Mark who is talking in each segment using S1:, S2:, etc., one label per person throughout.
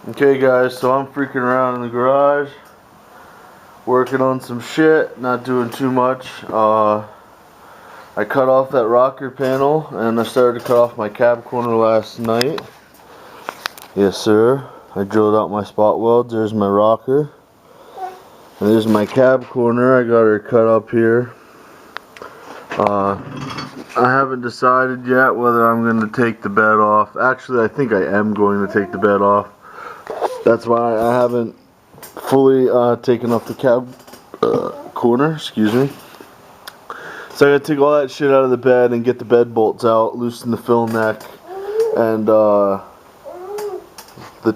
S1: Okay guys, so I'm freaking around in the garage, working on some shit, not doing too much. I cut off that rocker panel and I started to cut off my cab corner last night. Yes sir, I drilled out my spot welds. There's my rocker. And there's my cab corner. I got her cut up here. I haven't decided yet whether I'm going to take the bed off. Actually, I think I am going to take the bed off. That's why I haven't fully taken off the cab corner, excuse me. So I gotta take all that shit out of the bed and get the bed bolts out, loosen the fill neck and the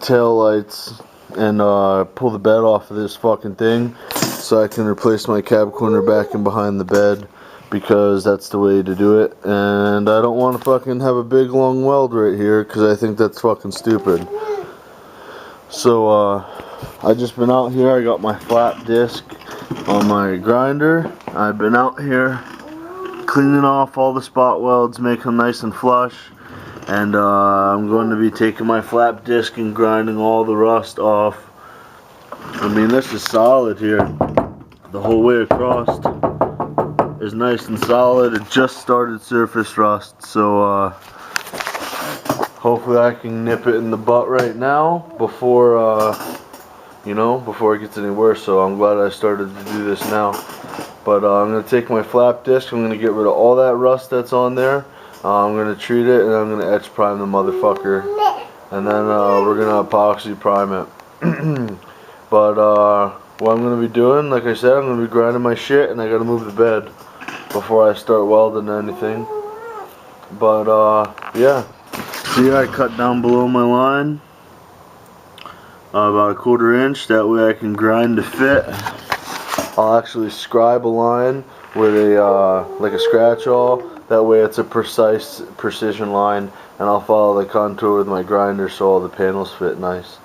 S1: tail lights, and pull the bed off of this fucking thing so I can replace my cab corner back and behind the bed, because that's the way to do it. And I don't want to fucking have a big long weld right here because I think that's fucking stupid. So I just been out here. I got my flat disc on my grinder. I've been out here cleaning off all the spot welds, making them nice and flush, and I'm going to be taking my flat disc and grinding all the rust off. I mean, this is solid here the whole way across. Is nice and solid. It just started surface rust, so hopefully I can nip it in the butt right now before before it gets any worse. So I'm glad I started to do this now. But I'm going to take my flap disc, I'm going to get rid of all that rust that's on there. I'm going to treat it, and I'm going to etch prime the motherfucker. And then we're going to epoxy prime it. But what I'm going to be doing, like I said, I'm going to be grinding my shit, and I got to move the bed before I start welding anything. But yeah. See, I cut down below my line about a 1/4 inch. That way I can grind to fit. I'll actually scribe a line with a like a scratch awl. That way it's a precision line, and I'll follow the contour with my grinder so all the panels fit nice.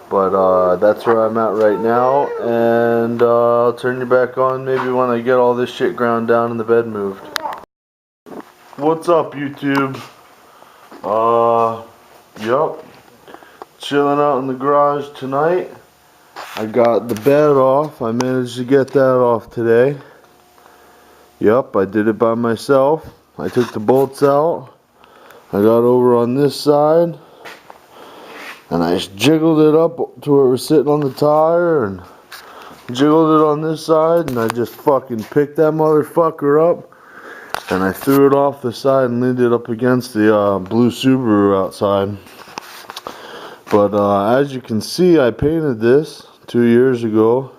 S1: But that's where I'm at right now, and I'll turn you back on maybe when I get all this shit ground down and the bed moved. What's up, YouTube? Yup. Chilling out in the garage tonight. I got the bed off. I managed to get that off today. Yup, I did it by myself. I took the bolts out. I got over on this side, and I just jiggled it up to where it was sitting on the tire, and jiggled it on this side, and I just fucking picked that motherfucker up, and I threw it off the side and leaned it up against the blue Subaru outside. But as you can see, I painted this 2 years ago.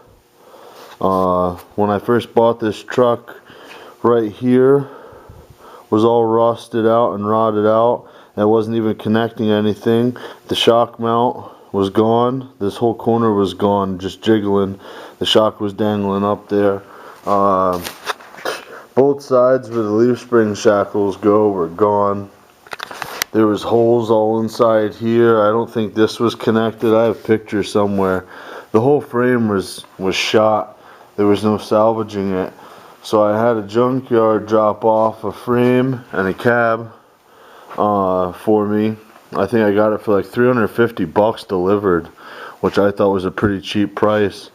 S1: When I first bought this truck, right here was all rusted out and rotted out. It wasn't even connecting anything. The shock mount was gone. This whole corner was gone, just jiggling. The shock was dangling up there. Both sides where the leaf spring shackles go were gone. There was holes all inside here. I don't think this was connected. I have pictures somewhere. The whole frame was shot. There was no salvaging it. So I had a junkyard drop off a frame and a cab for me. I think I got it for like 350 bucks delivered, which I thought was a pretty cheap price.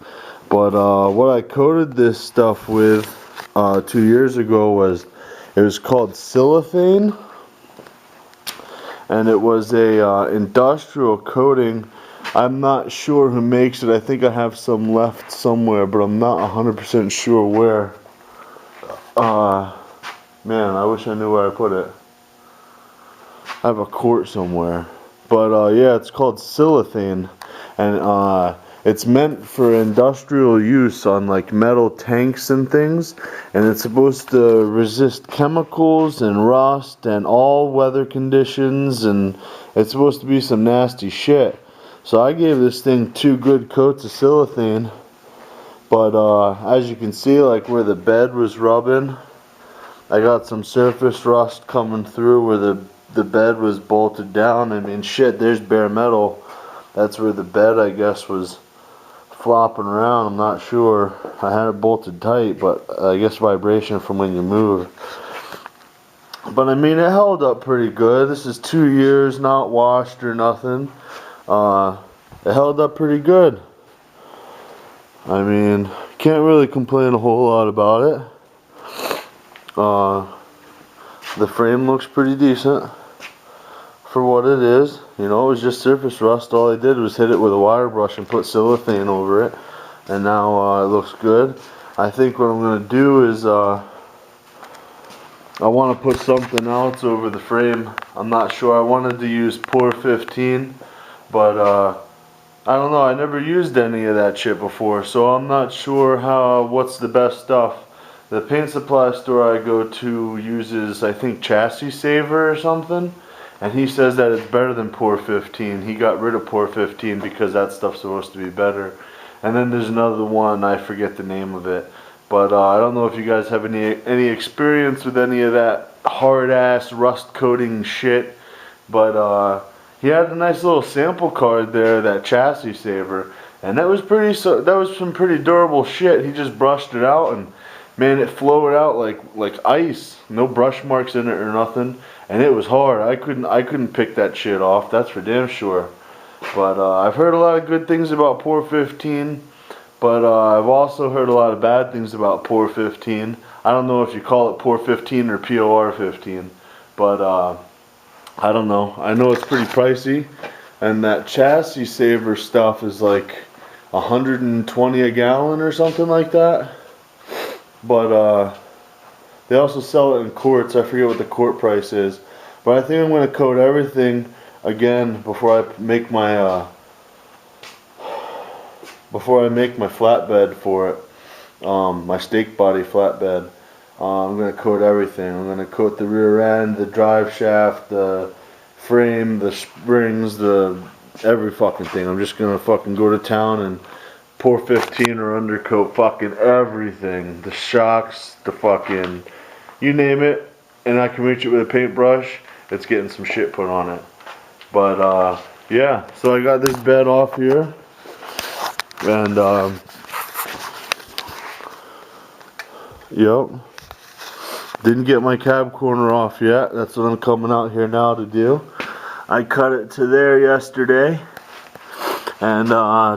S1: But what I coated this stuff with 2 years ago was called cellophane. And it was a industrial coating. I'm not sure who makes it. I think I have some left somewhere, but I'm not 100% sure where. Man, I wish I knew where I put it. I have a quart somewhere. But yeah, it's called cellophane, and it's meant for industrial use on like metal tanks and things, and it's supposed to resist chemicals and rust and all weather conditions, and it's supposed to be some nasty shit. So I gave this thing 2 good coats of cellophane, but as you can see, like where the bed was rubbing, I got some surface rust coming through where the bed was bolted down. I mean, shit, there's bare metal. That's where the bed, I guess, was flopping around. I'm not sure. I had it bolted tight, but I guess vibration from when you move. But I mean, it held up pretty good. This is 2 years, not washed or nothing. it held up pretty good. I mean, can't really complain a whole lot about it. The frame looks pretty decent for what it is. You know, it was just surface rust. All I did was hit it with a wire brush and put cellophane over it, and now it looks good. I think what I'm going to do is I want to put something else over the frame. I'm not sure. I wanted to use Pour 15, but I don't know. I never used any of that shit before, so I'm not sure what's the best stuff. The paint supply store I go to uses, I think, Chassis Saver or something, and he says that it's better than Pour 15. He got rid of Pour 15 because that stuff's supposed to be better. And then there's another one, I forget the name of it. But I don't know if you guys have any experience with any of that hard-ass rust coating shit. But he had a nice little sample card there, that Chassis Saver, and that was some pretty durable shit. He just brushed it out, and man, it flowed out like ice. No brush marks in it or nothing, and it was hard. I couldn't pick that shit off. That's for damn sure. But I've heard a lot of good things about Pour 15. But I've also heard a lot of bad things about Pour 15. I don't know if you call it Pour 15 or POR 15. But I don't know. I know it's pretty pricey. And that Chassis Saver stuff is like 120 a gallon or something like that. But they also sell it in quarts. I forget what the quart price is. But I think I'm going to coat everything again before I make my flatbed for it, my stake body flatbed. I'm going to coat everything. I'm going to coat the rear end, the drive shaft, the frame, the springs, every fucking thing. I'm just going to fucking go to town and Pour 15 or undercoat fucking everything. The shocks, the fucking, you name it, and I can reach it with a paintbrush, it's getting some shit put on it. But yeah, so I got this bed off here. And yep, didn't get my cab corner off yet. That's what I'm coming out here now to do. I cut it to there yesterday, and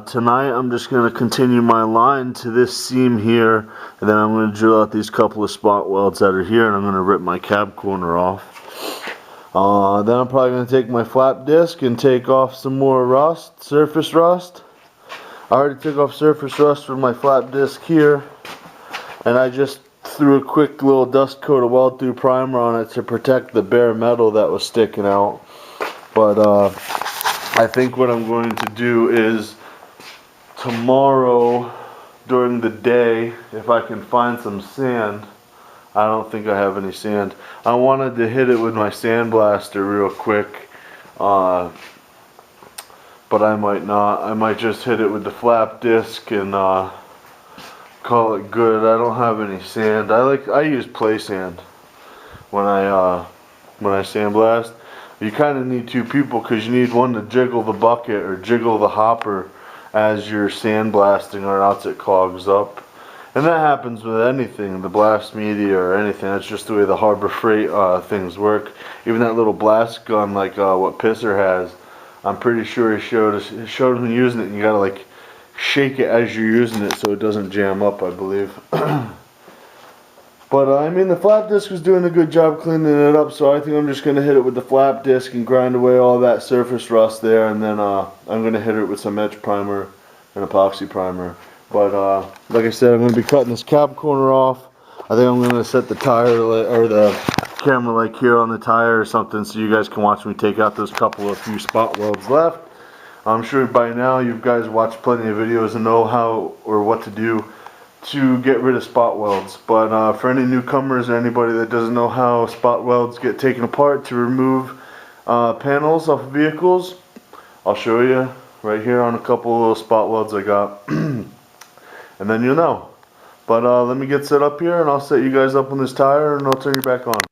S1: tonight I'm just going to continue my line to this seam here, and then I'm going to drill out these couple of spot welds that are here, and I'm going to rip my cab corner off. Then I'm probably going to take my flap disc and take off some more rust, surface rust. I already took off surface rust from my flap disc here, and I just threw a quick little dust coat of weld through primer on it to protect the bare metal that was sticking out. But I think what I'm going to do is tomorrow during the day, if I can find some sand. I don't think I have any sand. I wanted to hit it with my sandblaster real quick. But I might not. I might just hit it with the flap disc and call it good. I don't have any sand. I use play sand when I sandblast. You kind of need two people because you need one to jiggle the bucket or jiggle the hopper as you're sandblasting, or else it clogs up. And that happens with anything, the blast media or anything. That's just the way the Harbor Freight things work. Even that little blast gun, like what Pisser has, I'm pretty sure he showed him using it, and you gotta like shake it as you're using it so it doesn't jam up, I believe. But I mean, the flap disc was doing a good job cleaning it up, so I think I'm just gonna hit it with the flap disc and grind away all that surface rust there, and then I'm gonna hit it with some etch primer and epoxy primer. But like I said, I'm gonna be cutting this cab corner off. I think I'm gonna set the tire or the camera like here on the tire or something, so you guys can watch me take out those few spot welds left. I'm sure by now you guys watched plenty of videos and know how or what to do to get rid of spot welds. But for any newcomers or anybody that doesn't know how spot welds get taken apart to remove panels off of vehicles, I'll show you right here on a couple of little spot welds I got. And then you'll know. But let me get set up here and I'll set you guys up on this tire and I'll turn you back on.